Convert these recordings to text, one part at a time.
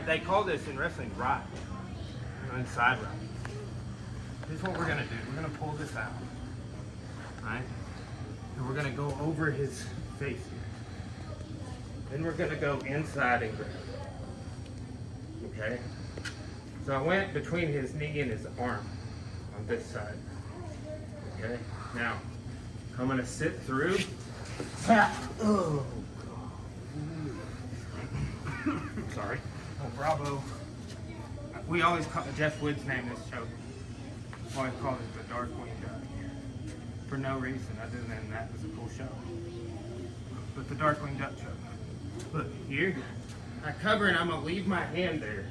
they call this in wrestling ride, inside ride. This is what we're gonna do. We're gonna pull this out, right? And we're gonna go over his face here. Then we're gonna go inside and grab, okay? So I went between his knee and his arm on this side, okay? Now, I'm gonna sit through. Oh, sorry. Oh, bravo. We always call Jeff Wood's name this choke. Always called it the Darkwing Duck. For no reason other than that was a cool show. But the Darkwing Duck choke. Look, here, I cover and I'm gonna leave my hand there.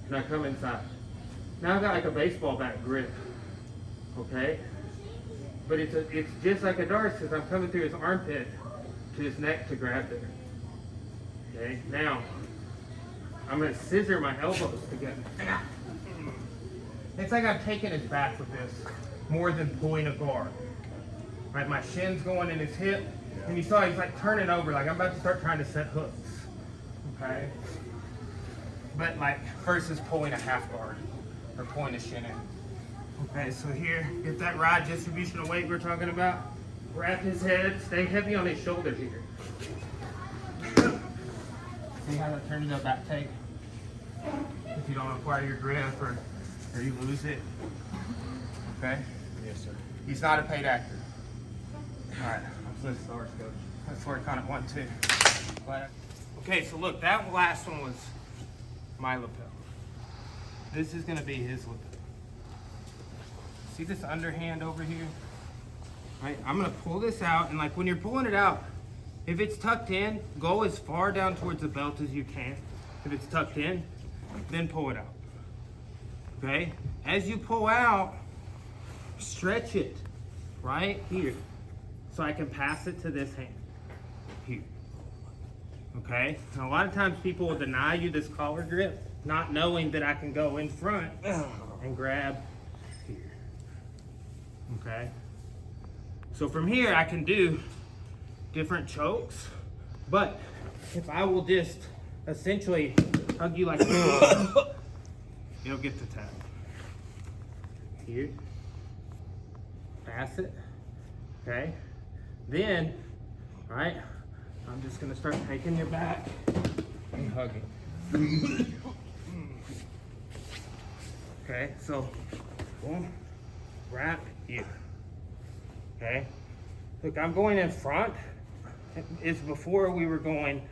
And I come inside. Now I've got like a baseball bat grip. Okay? But it's just like a dart because I'm coming through his armpit to his neck to grab there. Okay? Now, I'm gonna scissor my elbows together. It's like I'm taking his back with this more than pulling a guard. Right, my shin's going in his hip, and you saw he's like turning over, like I'm about to start trying to set hooks. Okay? But like versus pulling a half guard or pulling a shin in. Okay, so here, get that ride distribution of weight we're talking about. Wrap his head, stay heavy on his shoulders here. See how that turned into a back take? If you don't acquire your grip or you lose it. Okay? Yes, sir. He's not a paid actor. Alright, let's start, coach. Let's work on it 1, 2. Okay, so look, that last one was my lapel. This is gonna be his lapel. See this underhand over here? Right, I'm gonna pull this out, and like when you're pulling it out, if it's tucked in, go as far down towards the belt as you can. If it's tucked in, then pull it out. Okay? As you pull out, stretch it right here so I can pass it to this hand here. Okay? Now, a lot of times people will deny you this collar grip, not knowing that I can go in front and grab here. Okay? So from here, I can do different chokes, but if I will just essentially hug you like this, you'll get the tap. Here, pass it, okay? Then, all right, I'm just gonna start taking your back and hugging. Okay, so, boom, wrap here, okay? Look, I'm going in front. It's before we were going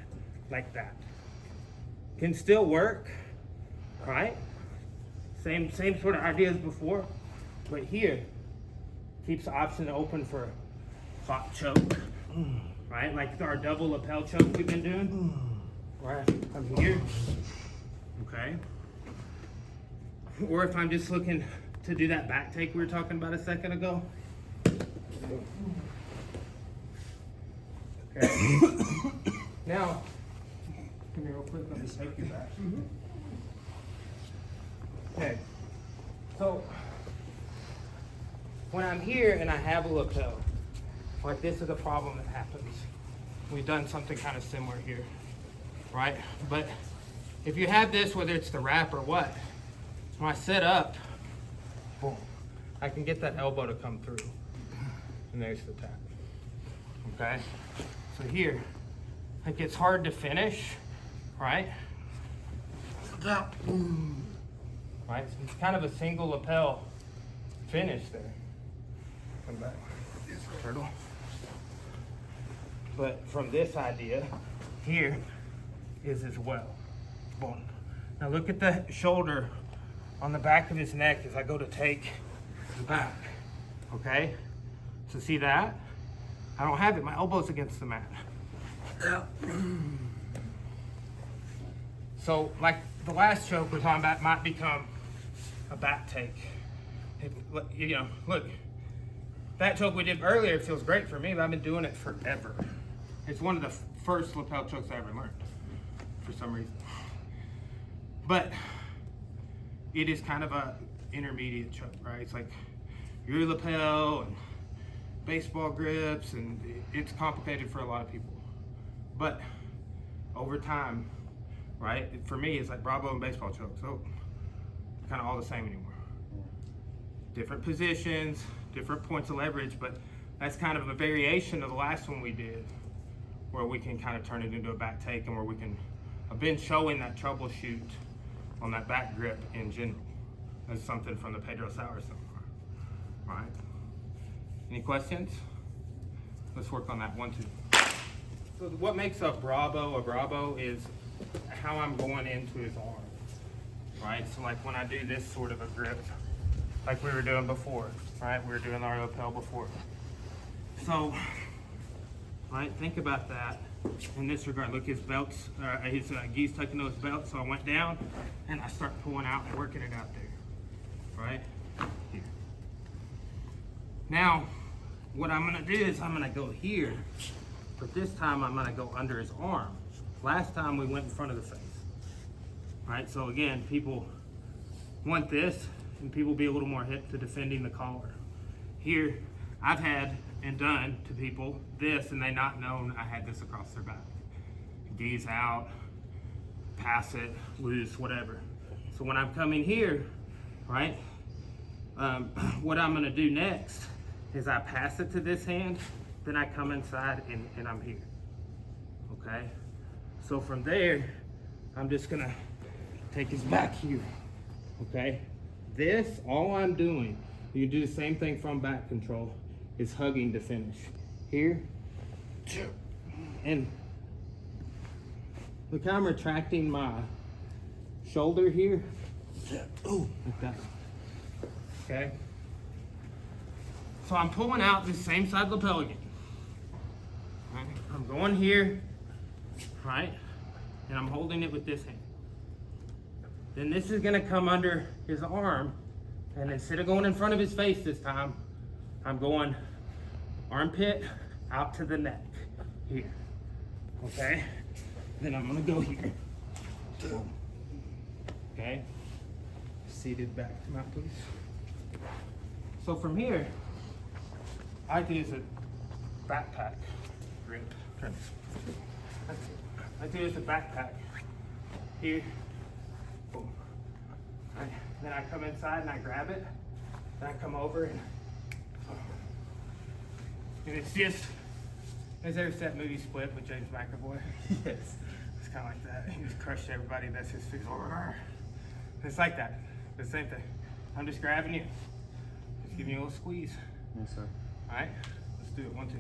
like that. Can still work, right? Same sort of idea as before, but here keeps the option open for hot choke, right? Like our double lapel choke we've been doing. Right, I'm here, okay? Or if I'm just looking to do that back take we were talking about a second ago. Okay. Now, come here real quick, let me take you back. Okay, so when I'm here and I have a lapel, like this is a problem that happens. We've done something kind of similar here, right? But if you have this, whether it's the wrap or what, when I set up, boom, I can get that elbow to come through. And there's the tap, okay? So here, it gets hard to finish, right? Right, so it's kind of a single lapel finish there. Come back, turtle. But from this idea, here is as well. Boom. Now look at the shoulder on the back of his neck as I go to take the back, okay? So see that? I don't have it, my elbow's against the mat. So like the last choke we're talking about might become a back take. You know, look, that choke we did earlier feels great for me, but I've been doing it forever. It's one of the first lapel chokes I ever learned, for some reason. But it is kind of a intermediate choke, right? It's like your lapel and baseball grips, and it's complicated for a lot of people. But over time, right? For me, it's like Bravo and baseball choke, so kind of all the same anymore. Different positions, different points of leverage, but that's kind of a variation of the last one we did, where we can kind of turn it into a back take and where we can, I've been showing that troubleshoot on that back grip in general. That's something from the Pedro Sauer seminar, right? Any questions? Let's work on that 1, 2. So what makes a Bravo is how I'm going into his arm, right? So like when I do this sort of a grip, like we were doing before, right? We were doing our lapel before. So, right, think about that in this regard. Look, his belts, his gi's tucking those belts, so I went down and I start pulling out and working it out there, right? Here. Now, what I'm gonna do is I'm gonna go here, but this time I'm gonna go under his arm. Last time we went in front of the face, right? So again, people want this, and people be a little more hip to defending the collar. Here, I've had and done to people this, and they not known I had this across their back. Gi's out, pass it, loose, whatever. So when I'm coming here, right, what I'm gonna do next is I pass it to this hand, then I come inside and I'm here, okay? So from there, I'm just gonna take his back here, okay? This, all I'm doing, you can do the same thing from back control, is hugging to finish. Here, and look how I'm retracting my shoulder here. Oh, like that. Okay? So I'm pulling out this same side lapel again. Right? I'm going here, right? And I'm holding it with this hand. Then this is gonna come under his arm, and instead of going in front of his face this time, I'm going armpit out to the neck, here, okay? Then I'm gonna go here. Okay? Seated back to my please. So from here, I like to use a backpack grip. That's it. I like to use a backpack here. Boom. Right. Then I come inside and I grab it. Then I come over and it's just, has ever seen that movie Split with James McAvoy? Yes. It's kind of like that. He just crushed everybody. That's his face. It's like that. The same thing. I'm just grabbing you. Just giving you a little squeeze. Yes, sir. All right, let's do it. 1, 2.